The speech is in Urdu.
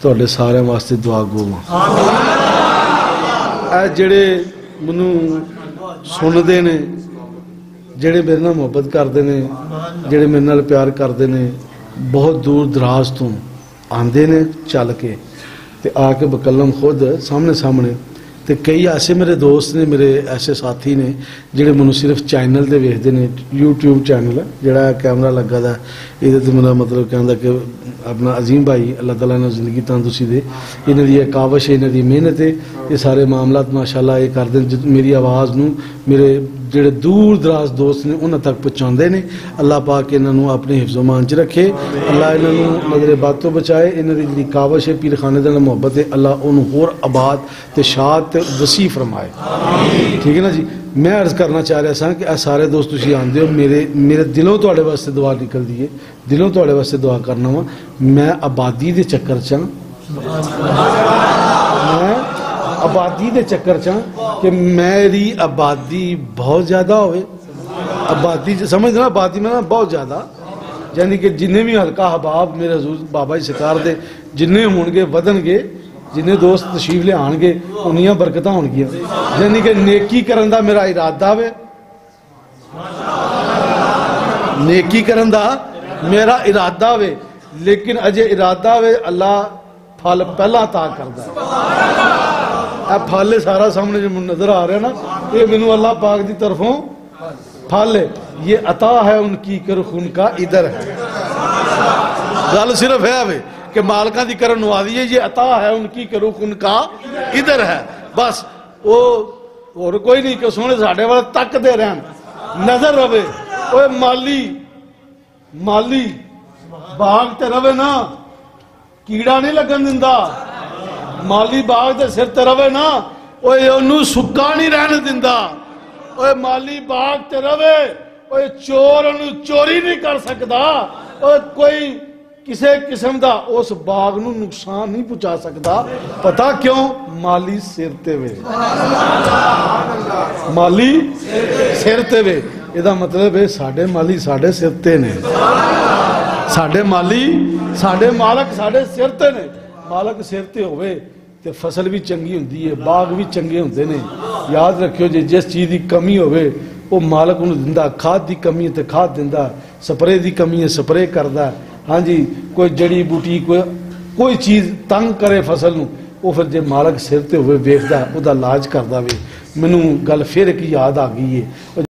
تواڈے سارے واسطے دعا گو ہاں اے جڑے منوں سندے نے جڑے میرے نال محبت کردے نے جڑے میرے نال پیار کردے نے بہت دور دراز تو آندے نے چل کے تے آ کے بکلم خود سامنے تے کئی ایسے میرے دوست نے میرے ایسے ساتھی نے جڑے منو صرف چینل دے ویکھدے نے یوٹیوب چینل ہے جڑا کیمرہ لگا دا یہ تے میرا مطلب کہندا کہ اپنا عظیم بھائی اللہ تعالیٰ نے زندگی تندرستی دے انہاں دی کاوش ہے انہاں دی محنت ہے یہ سارے معاملات ماشاءاللہ یہ کردے میری آواز نو میرے جڑے دور دراز دوست نے انہاں تک پہنچاندے نے اللہ پاک انہاں نو اپنے حفظ و امان چ رکھے اللہ انہاں نو نظر بد تو بچائے انہاں دی جڑی کاوش ہے پیر خانے دے نال محبت ہے اللہ انہوں ہور آباد تے شاد تے وسیع فرمائے ٹھیک ہے نا جی میں عرض کرنا چاہ رہا سا کہ اے سارے دوست تسی آندے ہو میرے دلوں تواڈے واسطے دعا نکل دی ہے دلوں تواڈے واسطے دعا کرنا وا میں آبادی دے چکر چاں میں آبادی دے چکر چاں کہ میری آبادی بہت زیادہ ہوئے آبادی سمجھنا آبادی میں نا بہت زیادہ یعنی کہ جنہیں بھی حلقہ حباب میرے حضور بابا جی سرکار دے جنہیں ہون گے ودن گے جنہیں دوست تشریف لے آن گے انہیں برکتاں ہون گیا یعنی کہ نیکی کرن دا میرا ارادہ ہوئے نیکی کرن دا میرا ارادہ ہوئے لیکن اجے ارادہ ہوئے اللہ پھل پہلا عطا کردا اے پھل سارا سامنے جو نظر آ رہا ہے نا یہ منو اللہ پاک دی طرفوں پھل ہے یہ عطا ہے ان کی کرخون کا ادھر ہے گل صرف ہے ہوئے کہ مالکہ دی کرن نوازی ہے یہ عطا ہے ان کی کرخون کا ادھر ہے بس وہ اور کوئی نہیں کہ سونے ساڑھے والا تک دے رہے ہیں نظر روے اوہ مالی باغ تے روے نا کیڑا نہیں لگن دندہ مالی باغ دے سر تے روے نا اوہ انہوں سکا نہیں رہنے دندہ اوہ مالی باغ تے روے اوہ چور انہوں چوری نہیں کر سکتا اوہ کوئی کسے قسم دا اس باغ نو نقصان نہیں پہنچا سکتا پتہ کیوں مالی سرتے وے مالی سرتے وے یہ مطلب ہے ساڑھے مالی ساڑھے سرتے نے ساڑھے مالی ساڑھے مالک ساڑھے سرتے نے مالک سرتے ہوئے تے فصل بھی چنگی ہوندی ہے باغ بھی چنگے ہوندے نے یاد رکھیو جس چیز دی کمی ہوئے وہ مالک انہوں دندہ کھاد دی کمی ہے تے کھاد دندہ سپرے دی کمی ہے سپرے کردہ ہاں جی کوئی جڑی بوٹی کوئی چیز تنگ کرے فصل نو وہ پھر جے مالک سرتے ہوئے ویکھدا او دا علاج کردا وے مینوں گل پھر ایک یاد آ گئی ہے